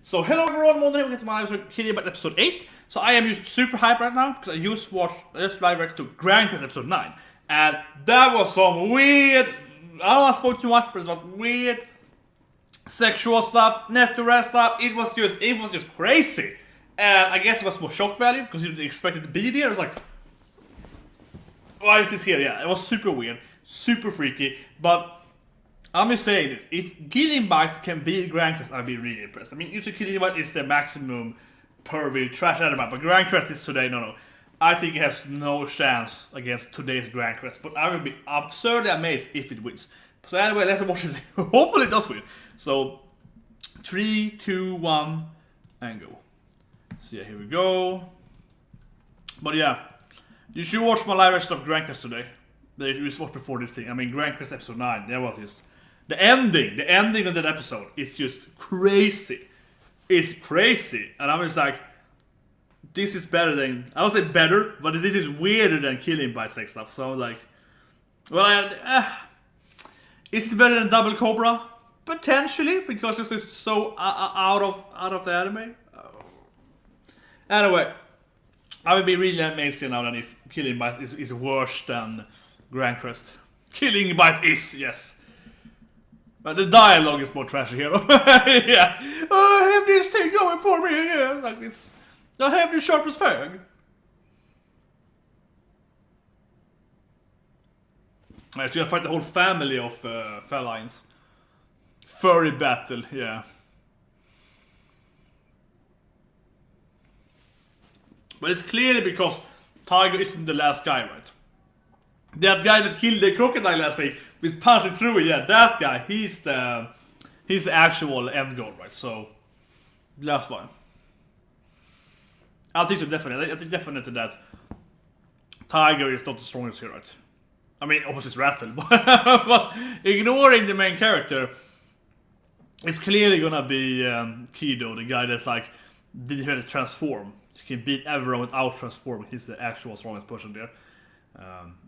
So hello everyone, welcome to my Kitty about episode 8. So I am just super hyped right now because I just live react to Grand Quest episode 9. And that was some weird, I don't want to spoil too much, but it was weird sexual stuff, network stuff. It was just crazy. And I guess it was more shock value because you didn't expect it to be there. It was like, why is this here? Yeah, it was super weird, super freaky, but I'm just saying this, if Killing Bites can beat Grand Quest, I'd be really impressed. I mean, usually Killing Bite is the maximum pervy trash animal, but Grand Quest is today, no. I think it has no chance against today's Grand Quest, but I would be absurdly amazed if it wins. So anyway, let's watch it. Hopefully it does win. So, 3, 2, 1, and go. So yeah, here we go. But yeah, you should watch my live version of Grand Quest today. That you just watched before this thing. I mean, Grand Quest episode 9, that was just... The ending of that episode is just crazy. It's crazy. And I'm just like, this is better than, I would say better, but this is weirder than Killing by sex stuff. So I'm like, well, is it better than Double Cobra? Potentially, because it's so out of the anime. Anyway, I would be really amazed now than if Killing Bite is worse than Grand Quest. Killing Bite is, yes. But the dialogue is more trashy here. Yeah. Oh, I have this thing going for me. Yeah, like this. I have the sharpest fang. I'm gonna fight the whole family of felines. Furry battle, yeah. But it's clearly because Tiger isn't the last guy, right? That guy that killed the crocodile last week was punching through it, yeah, that guy, he's the actual end goal, right? So, last one. I think so, definitely. I think definitely that Tiger is not the strongest here, right? I mean, opposite's Rattle, but ignoring the main character, it's clearly gonna be Kido, the guy that's like, didn't have to transform. He can beat everyone without transforming. He's the actual strongest person there.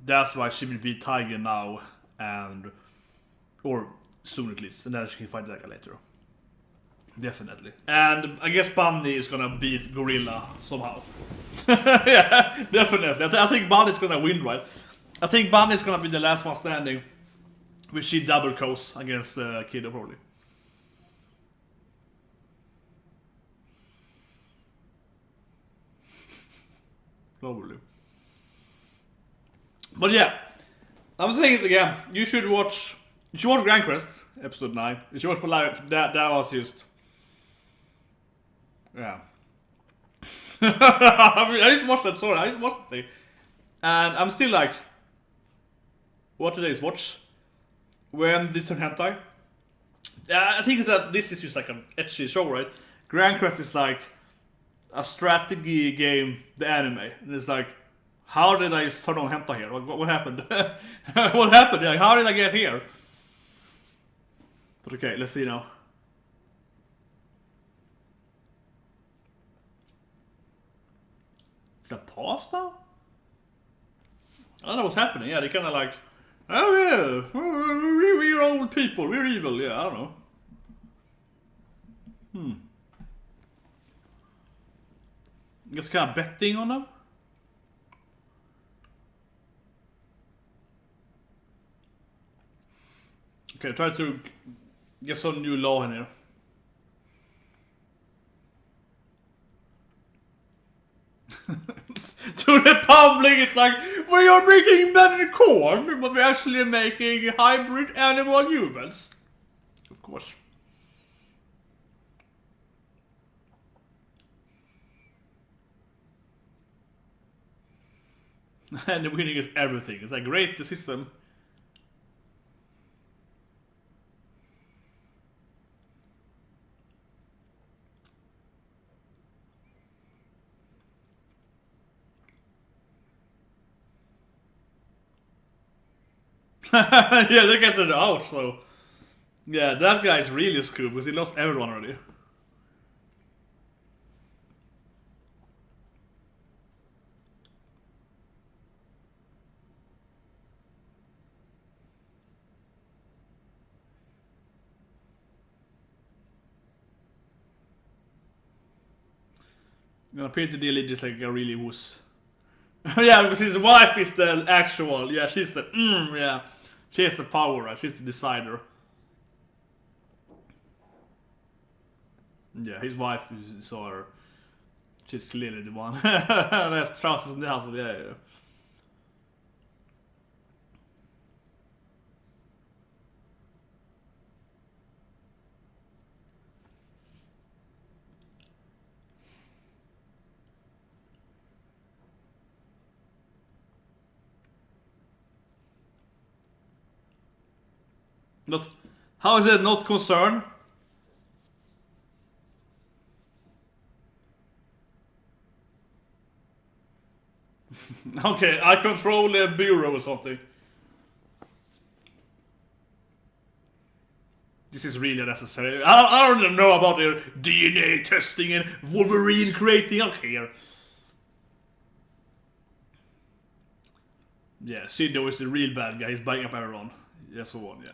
That's why she will beat Tiger now, or soon at least, and then she can fight that guy later. Definitely. And I guess Bunny is gonna beat Gorilla somehow. Yeah, definitely. I think Bunny's gonna win, right? I think Bunny's gonna be the last one standing, which she double coast against Kiddo probably. Probably. But yeah, I'm saying it again. You should watch Grand Quest episode 9. You should watch live. That was just, yeah. I just watched that. Sorry, I just watched it, and I'm still like, what today's watch? When this turn hentai? I think it's that this is just like an ecchi show, right? Grand Quest is like a strategy game, the anime, and it's like, how did I just turn on hentai here? What happened? What happened? Like, how did I get here? But okay, let's see now. Is that pause now? I don't know what's happening. Yeah, they kind of like, oh yeah, we're old people, we're evil. Yeah, I don't know. Just kind of betting on them. Okay, try to get some new law in here. To the public, it's like, we are making better corn, but we're actually making hybrid animal humans. Of course. And the winning is everything. It's like, great, the system. Yeah, that guy's out, so... Yeah, that guy's really screwed because he lost everyone already. Peter D. Lee is like a really wuss. Yeah, because his wife is the actual. Yeah, she's the. Yeah. She has the power, right? She's the decider. Yeah, his wife saw her. She's clearly the one. That's trousers in the house. Yeah. Not. How is it not concerned? Okay, I control the bureau or something. This is really necessary. I don't even know about their DNA testing and Wolverine creating. Okay. Yeah, Sido is the real bad guy. He's buying up everyone. Yeah, so on, yeah.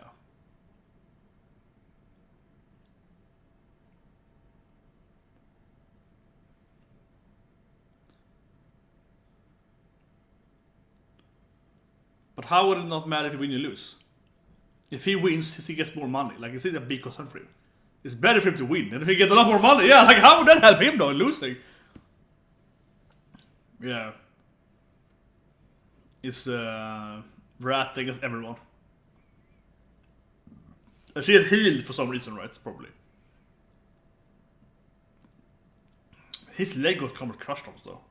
But how would it not matter if you win or lose? If he wins, he gets more money. Like, it's a big concern for him. It's better for him to win. And if he gets a lot more money, yeah, like, how would that help him though in losing? Yeah. It's Rat against everyone. And she is healed for some reason, right? Probably. His leg got come with crushed on though.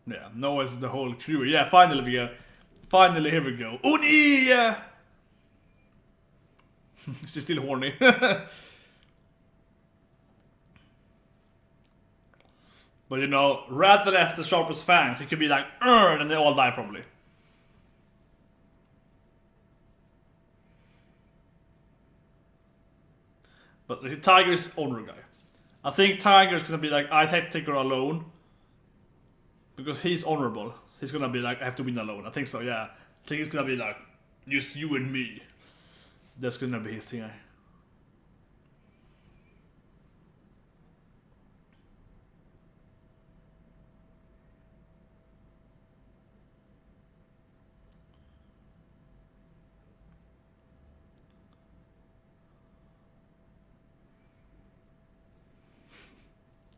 Yeah, Noah's the whole crew. Yeah, finally we go. Finally, here we go. Oni! Yeah! She's still horny. But you know, rather than the sharpest fangs, it could be like, and they all die probably. But the Tiger is owner guy. I think Tiger's gonna be like, I have to take her alone. Because he's honorable. He's gonna be like, I have to win alone. I think so, yeah. I think it's gonna be like, just you and me. That's gonna be his thing.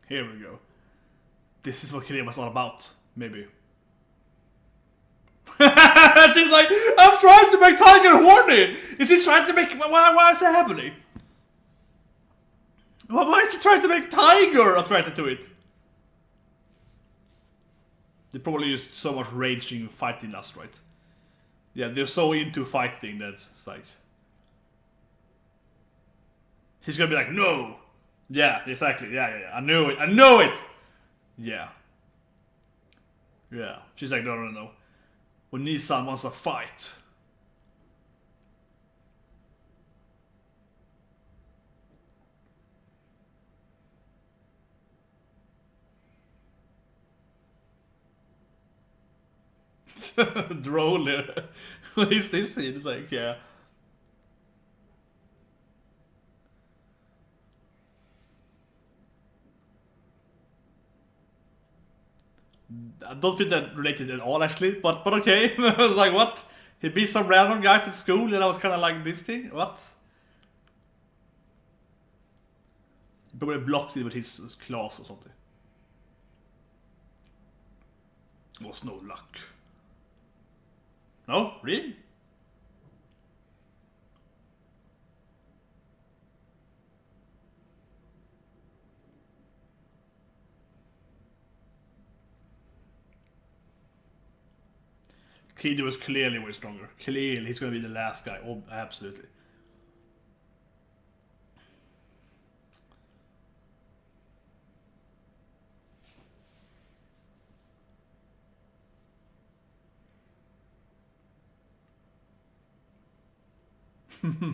Here we go. This is what Kirema's all about, maybe. She's like, I'm trying to make Tiger horny! Is he trying to make... Why is that happening? Why is she trying to make Tiger attracted to it? They probably used so much raging fighting last, right? Yeah, they're so into fighting that's like... He's gonna be like, no! Yeah, exactly, yeah. I knew it! Yeah. Yeah. She's like, no. When Nissan wants a fight. Droller. What is this scene? It's like, yeah. I don't think that related at all actually, but okay. I was like, what? He beat some random guys at school and I was kinda like, this thing? What? He probably blocked it with his class or something. It was no luck. No? Really? Kido was clearly way stronger. Clearly, he's gonna be the last guy. Oh, absolutely.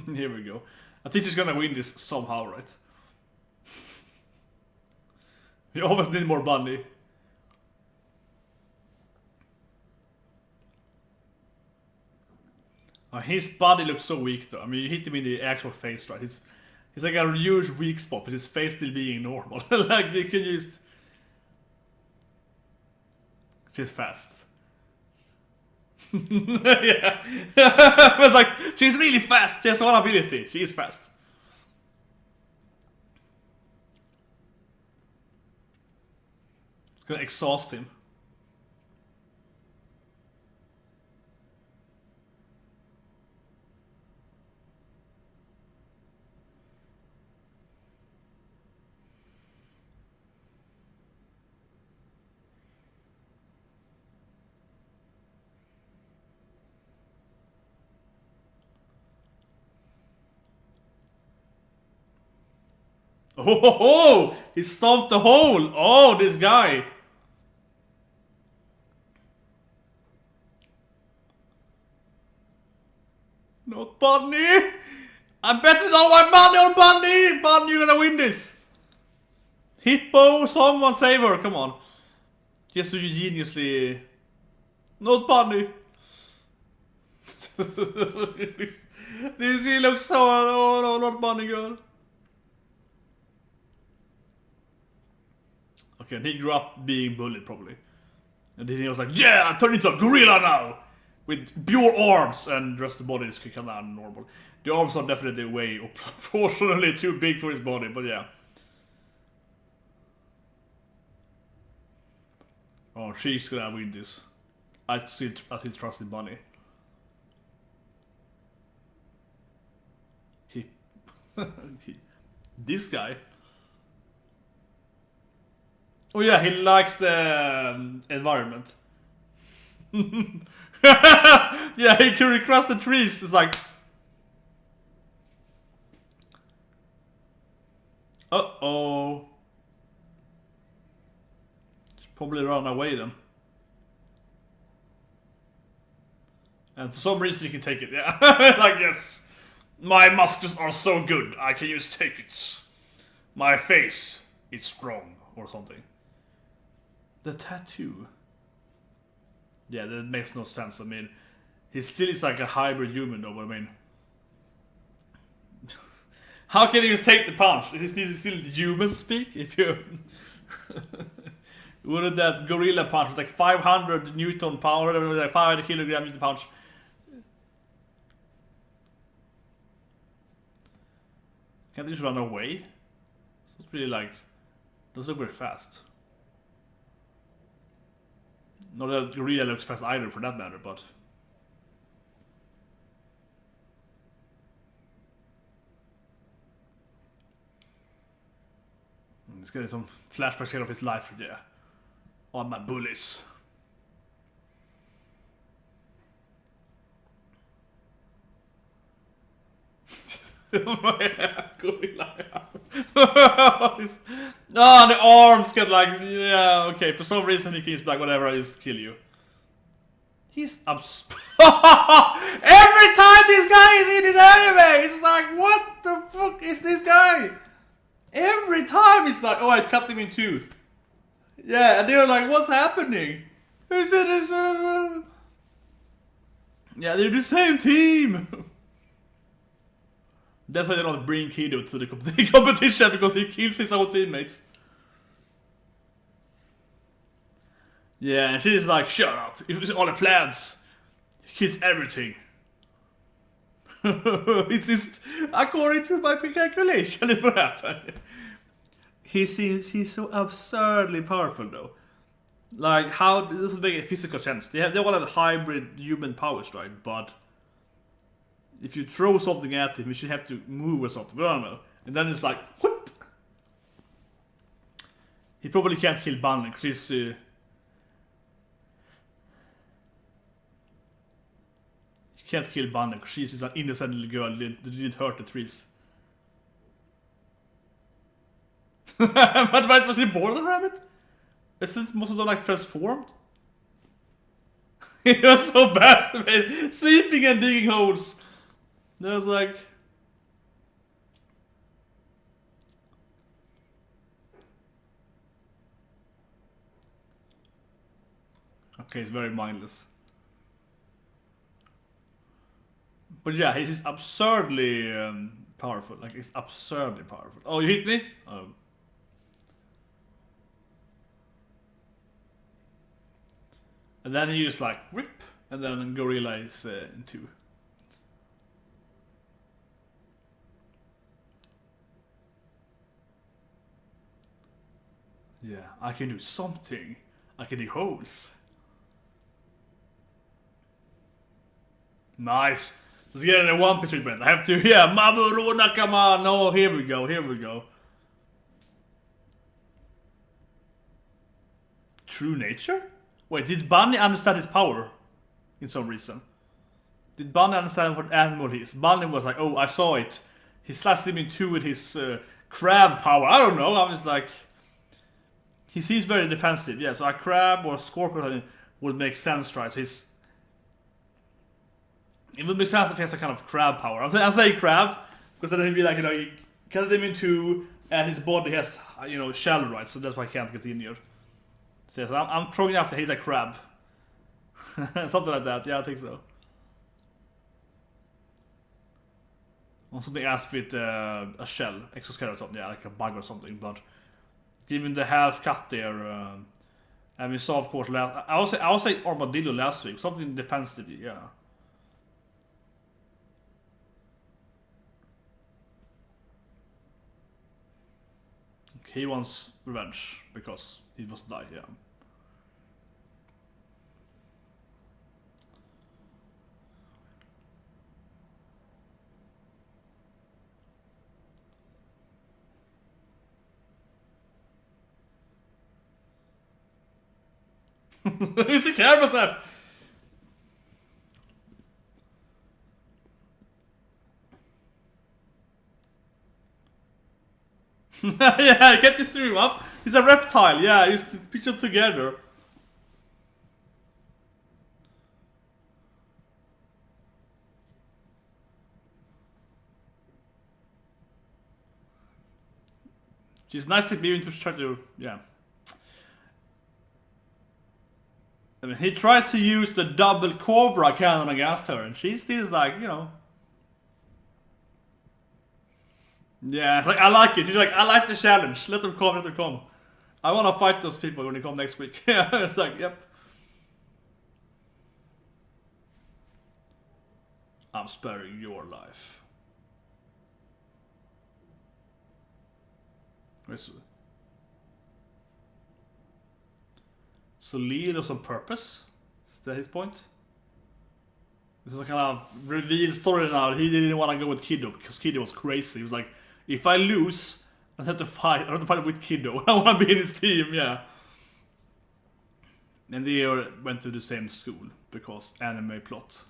Here we go. I think he's gonna win this somehow, right? We always need more money. His body looks so weak though. I mean, you hit him in the actual face, right? He's like a huge weak spot, but his face still being normal. Like, you can just... She's fast. Yeah. It's like, she's really fast. She has one ability. She is fast. It's gonna exhaust him. Oh, he stomped the hole. Oh, this guy. Not Bunny. I'm betting all my money on Bunny. Bunny, you're gonna win this. Hippo, someone save her. Come on. Just so you geniusly. Not Bunny. this he looks so. Oh no, not Bunny girl. Okay, and he grew up being bullied probably. And then he was like, yeah, I turned into a gorilla now! With pure arms, and the rest of the body is kind of normal. The arms are definitely way proportionally too big for his body, but yeah. Oh, she's gonna win this. I still trust in Bunny. This guy. Oh yeah, he likes the environment. Yeah, he can cross the trees. It's like, uh-oh. Should probably run away then. And for some reason he can take it, yeah. Like, yes. My muscles are so good, I can just take it. My face is strong, or something. The tattoo. Yeah, that makes no sense. I mean, he still is like a hybrid human though, but I mean... How can he just take the punch? Is this still human speak? If you... Wouldn't that gorilla punch with like 500 Newton power, or like 500 kilogram Newton punch? Can't they just run away? It's really like... Doesn't look very fast. Not that gorilla looks fast either, for that matter, but... He's getting some flashbacks here of his life, yeah. On my bullies. Gorilla. Oh, the arms get like, yeah, okay, for some reason he keeps like, whatever, I just kill you. He's Every time this guy is in his anime, it's like, what the fuck is this guy? Every time it's like, oh, I cut him in two. Yeah, and they're like, what's happening? Is it yeah, they're the same team. That's why they don't bring Kido to the competition, because he kills his own teammates. Yeah, and she's like, shut up. It was all the plans. He kills everything. It's just, according to my calculation, it will happen. He's so absurdly powerful though. Like, how, this doesn't make a physical sense. They all have hybrid human powers, right? But if you throw something at him, you should have to move or something. But I don't know. And then it's like, whoop! He probably can't kill Bunny because he's... You can't kill Bunny because she's just an innocent little girl that didn't hurt the trees. But was he born as a rabbit? Is this most of them like transformed? He was so bad, sleeping and digging holes. That was like... Okay, it's very mindless. But yeah, he's just absurdly powerful. Like, he's absurdly powerful. Oh, you hit me? Oh. And then you just like rip, and then Gorilla is in 2. Yeah, I can do something. I can do holes. Nice. Let's get in a One Piece treatment. I have to, yeah, Mamoru Nakama. No, here we go, here we go. True nature? Wait, did Bunny understand his power? In some reason. Did Bunny understand what animal he is? Bunny was like, oh, I saw it. He slashed him in 2 with his crab power. I don't know, I was like... He seems very defensive, yeah, so a crab or a scorpion would make sense, right? So he's... It would make sense if he has a kind of crab power. I'm saying crab, because then he'd be like, you know, you cut him in 2, and his body has, you know, shell, right? So that's why he can't get in here. So I'm throwing after he's a crab. Something like that, yeah, I think so. Or something else with a shell, exoskeleton, yeah, like a bug or something, but given the half cut there, and we saw, of course, I was saying armadillo last week, something defensive, yeah. He wants revenge because he was die, yeah. Who's the camera staff? Yeah, get this stream up. He's a reptile, yeah, he's pitch them together. She's nicely being to try to, yeah. I mean, he tried to use the double cobra cannon against her, and she still is like, you know. Yeah, like, I like it. She's like, I like the challenge. Let them come, let them come. I want to fight those people when they come next week. Yeah, it's like, yep. I'm sparing your life. So Leo's on purpose? Is that his point? This is a kind of reveal story now. He didn't want to go with Kiddo because Kiddo was crazy. He was like, if I lose, I have to fight. I have to fight with Kiddo. I want to be in his team, yeah. And they went to the same school because anime plot.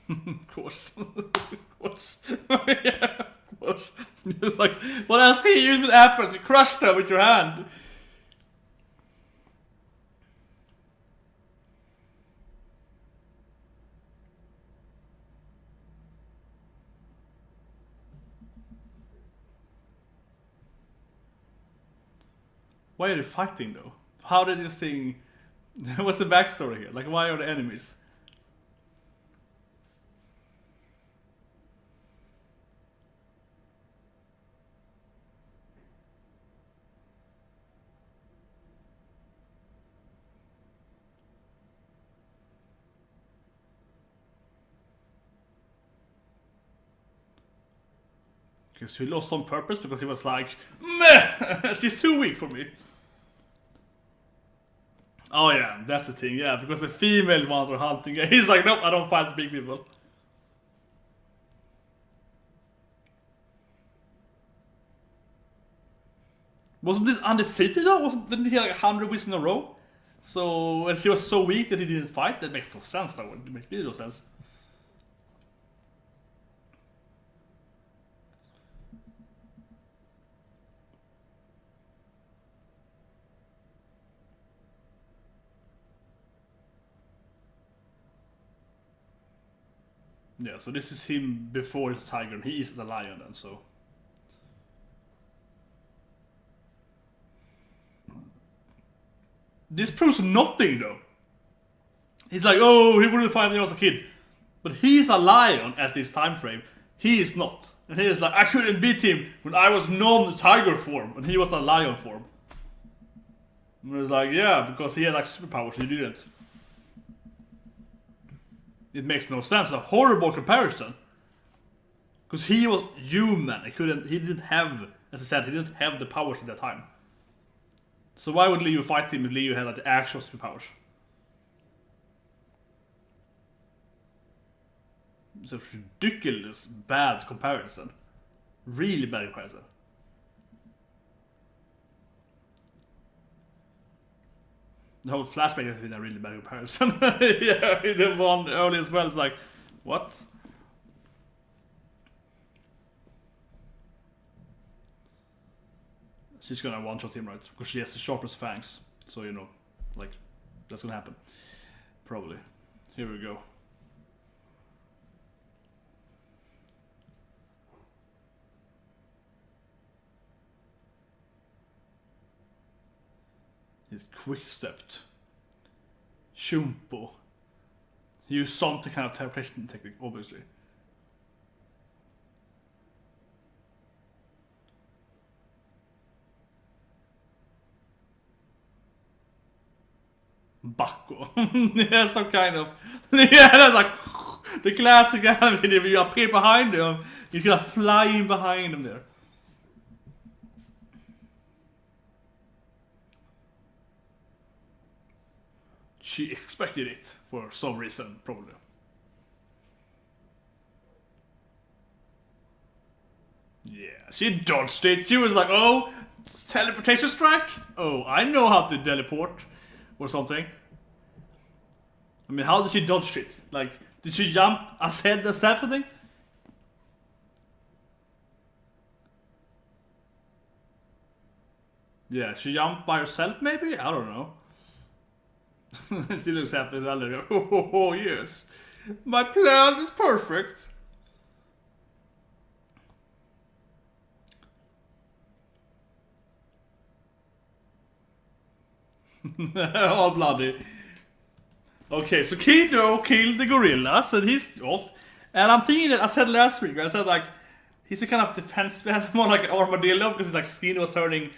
Of course. Of course. Yeah, of course. It's like, what else can you use with apples? You crushed them with your hand. Why are they fighting though? How did this thing... What's the backstory here? Like, why are the enemies? Because he lost on purpose because he was like, meh, she's too weak for me. Oh yeah, that's the thing, yeah, because the female ones are hunting. He's like, nope, I don't fight big people. Wasn't this undefeated though? Didn't he like 100 wins in a row? So, and she was so weak that he didn't fight? That makes no sense though, it makes really no sense. Yeah, so this is him before he's a tiger, and he is the lion then, so... this proves nothing though. He's like, oh, he wouldn't fight me when I was a kid. But he's a lion at this time frame. He is not. And he is like, I couldn't beat him when I was non-tiger form. And he was a lion form. And it's like, yeah, because he had like superpowers, he didn't. It makes no sense. A horrible comparison. Because he was human. He didn't have, as I said, he didn't have the powers at that time. So why would Leo fight him if Leo had like the actual superpowers? It's a ridiculous bad comparison. Really bad comparison. The whole Flashback has been a really bad comparison. Yeah, the one early as well is like, what? She's gonna one-shot him, right? Because she has the sharpest fangs. So, you know, like, that's gonna happen. Probably. Here we go. He's quick-stepped. Shumpo. He used some kind of teleportation technique, obviously. Bacco. Yeah, some kind of... Yeah, that's like... The classic anime, if you appear behind him, you're gonna fly in behind him there. She expected it for some reason, probably. Yeah, she dodged it. She was like, oh, teleportation strike? Oh, I know how to teleport. Or something. I mean, how did she dodge it? Like, did she jump ahead herself or something? Yeah, she jumped by herself maybe? I don't know. She looks happy as well. Oh, yes. My plan is perfect. All bloody. Okay, so Kido killed the gorilla, so he's off. And I'm thinking that I said last week, I said like, he's a kind of defensive animal, like an armadillo, because his like skin was turning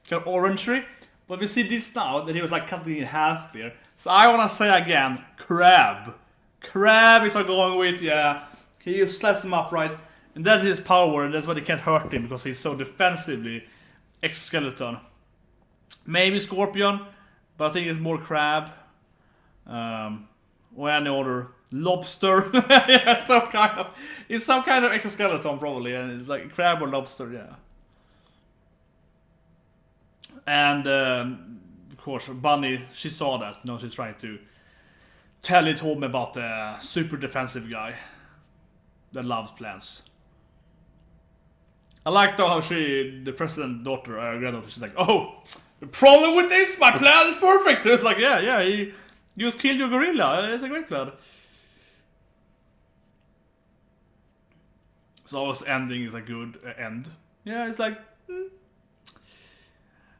kind of orangey. But we see this now, that he was like cutting in half there. So I want to say again, crab. Crab is what I'm going with, yeah. He just slices him up, right? And that's his power, and that's why they can't hurt him, because he's so defensively exoskeleton. Maybe scorpion, but I think it's more crab. Or any other lobster. Yeah, it's some kind of exoskeleton probably, and it's like crab or lobster, yeah. And of course, Bunny, she saw that. You know, she's trying to tell it home about the super defensive guy that loves plants. I like though how the president's daughter, granddaughter, she's like, oh, the problem with this, my plan is perfect. It's like, yeah, he just killed your gorilla. It's a great plan. So always ending is a good end. Yeah, it's like,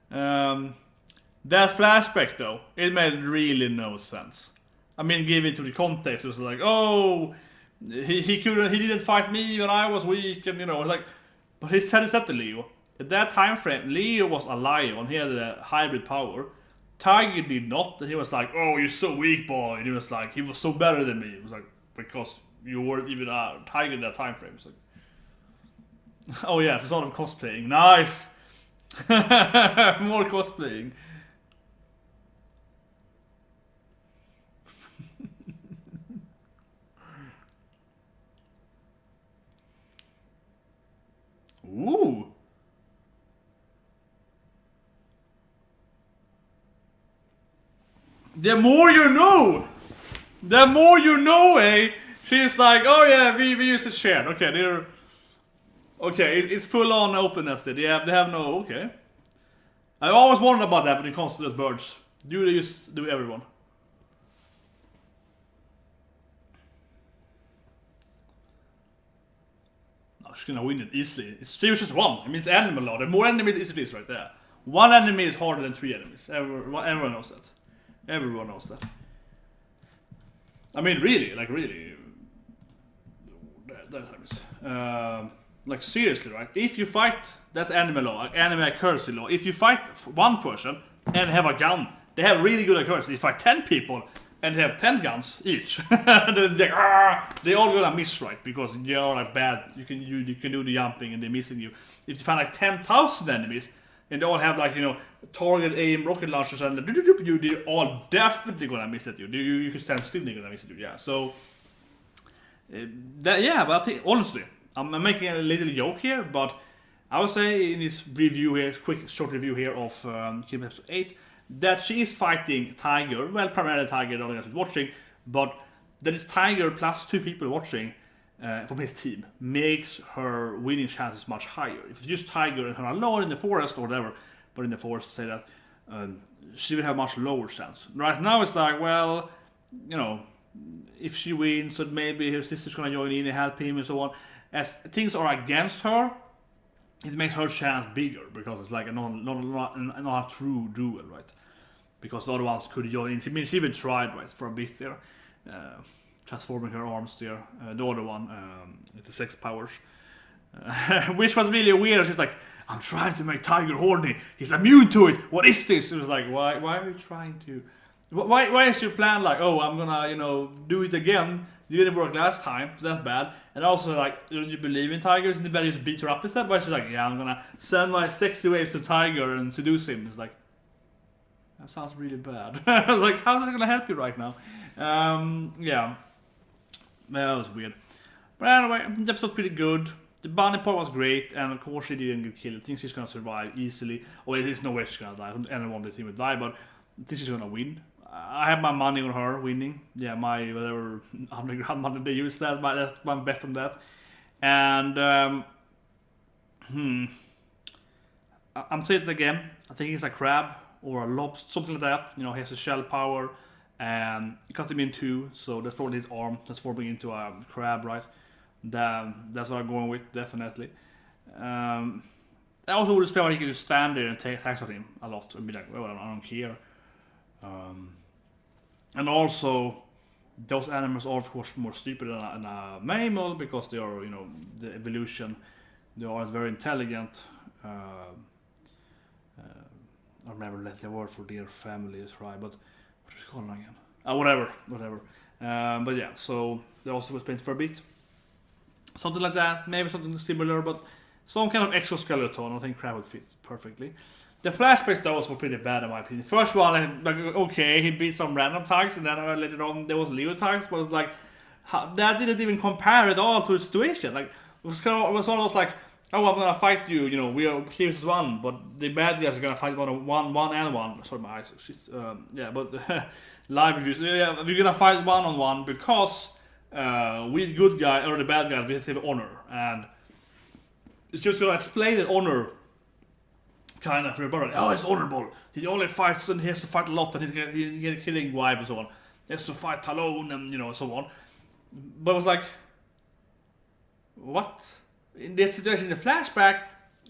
that flashback though, it made really no sense. I mean, give it to the context, it was like, oh, he didn't fight me when I was weak, and you know, like, but he said it's up to Leo. At that time frame, Leo was a lion, he had a hybrid power. Tiger did not, and he was like, oh, you're so weak, boy. And he was like, he was so better than me. It was like, because you weren't even a tiger in that time frame. It's like, oh yeah, so sort of cosplaying. Nice! More cosplaying. Ooh! The more you know! The more you know, eh? She's like, oh yeah, we use it shared. Okay, they're... Okay, it's full on openness. They have no... Okay. I always wondered about that when it comes to those birds. Do they just do everyone? No, she's gonna win it easily. It's 3 versus 1. I mean, it's animal law. The more enemies, easier it is right there. 1 enemy is harder than 3 enemies. Everyone knows that. Everyone knows that. I mean, really, like really. Like seriously, right? If you fight, that's anime law, like anime accuracy law. If you fight one person and have a gun, they have really good accuracy. If you fight 10 people and they have 10 guns each, then they all gonna miss, right? Because you're like bad. You can do the jumping and they're missing you. If you find like 10,000 enemies and they all have like target aim rocket launchers and they're all definitely gonna miss at you. You can stand still, they're gonna miss at you. Yeah. So but I think honestly, I'm making a little joke here, but I would say in this review here, quick short review here of Kingdom episode 8, that she is fighting Tiger. Well, primarily Tiger, the only guy who's watching, but that is Tiger plus 2 people watching from his team makes her winning chances much higher. If it's just Tiger and her alone in the forest or whatever, but in the forest, say that she will have much lower chance. Right now, it's like, well, if she wins, so maybe her sister's gonna join in and help him and so on. As things are against her, it makes her chance bigger because it's like not a true duel, right? Because the other ones could join in. She even tried, right, for a bit there, transforming her arms there. The other one, with the 6 powers, which was really weird. She's like, I'm trying to make Tiger horny. He's immune to it. What is this? It was like, why are you trying to? Why is your plan like, oh, I'm gonna, do it again? You didn't work last time, so that's bad. And also, like, don't you believe in tigers? And the better just beat her up instead. But she's like, yeah, I'm gonna send my sexy waves to Tiger and seduce him. It's like, that sounds really bad. I was like, how's that gonna help you right now? Yeah, that was weird. But anyway, the episode's pretty good. The bunny part was great, and of course she didn't get killed. I think she's gonna survive easily. Or there's no way she's gonna die. Anyone on the team would die, but I think she's gonna win. I have my money on her winning. Yeah, my whatever underground money they use that. That's my bet on that. And I'm saying it again. I think he's a crab or a lobster, something like that. He has a shell power, and you cut him in 2. So that's probably his arm transforming into a crab, right? That's what I'm going with, definitely. I also would expect he could just stand there and take attacks on him a lot and be like, well, I don't care. And also, those animals are of course more stupid than a mammal because they are, the evolution. They aren't very intelligent. I've never let the word for their families, right? But what is it called again? Whatever. But yeah, so they also was painted for a bit. Something like that, maybe something similar, but some kind of exoskeleton. I think crab would fit perfectly. The flashbacks those were pretty bad in my opinion. First one, like, okay, he beat some random tags, and then later on there was Leo tags, but it was like, that didn't even compare at all to the situation. Like, it was almost like, oh, I'm gonna fight you, we are clear as one, but the bad guys are gonna fight one and one. Sorry, my eyes. Yeah, but live reviews. Yeah, we're gonna fight 1-on-1 because we the good guy or the bad guy we have honor, and it's just gonna explain that honor. Kind of for everybody. Oh, it's honorable. He only fights and he has to fight a lot and he's getting killing wives and so on. He has to fight alone and so on. But it was like, what? In this situation, in the flashback,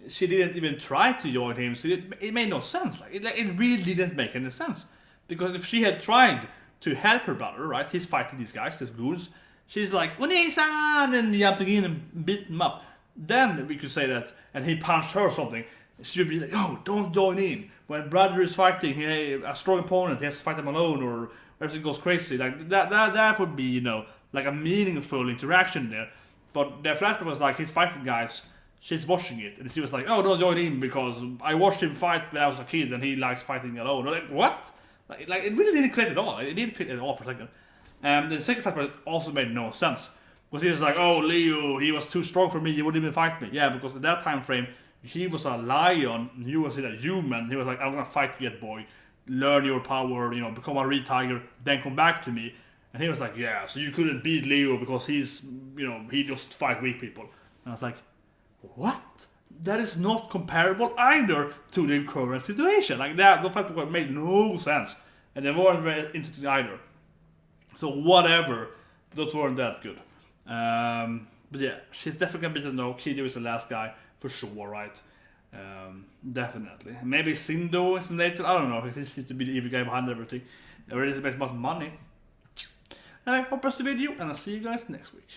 she didn't even try to join him. So it made no sense. Like it really didn't make any sense. Because if she had tried to help her brother, right? He's fighting these guys, these goons. She's like, Oni-san! And jumping in and beat him up. Then we could say that, and he punched her or something. She would be like, oh, don't join in. When brother is fighting a strong opponent, he has to fight him alone or everything goes crazy. Like that would be, like a meaningful interaction there. But the flashback was like, he's fighting guys, she's watching it. And she was like, oh, don't join in because I watched him fight when I was a kid and he likes fighting alone. Like, what? Like it really didn't create at all. It didn't create at all for a second. And the second flashback also made no sense. Because he was like, oh, Leo, he was too strong for me, he wouldn't even fight me. Yeah, because at that time frame, he was a lion, and you was a human. He was like, I'm gonna fight you yet, boy. Learn your power, become a real tiger, then come back to me. And he was like, yeah, so you couldn't beat Leo because he's, he just fight weak people. And I was like, what? That is not comparable either to the current situation. Like that, those people made no sense. And they weren't very interesting either. So whatever, those weren't that good. But yeah, she's definitely gonna be the Kido is the last guy. For sure, right? Definitely. Maybe Sindo is later. I don't know. He seems to be the evil guy behind everything. Or is it about money? Anyway, hope you enjoyed the video, and I'll see you guys next week.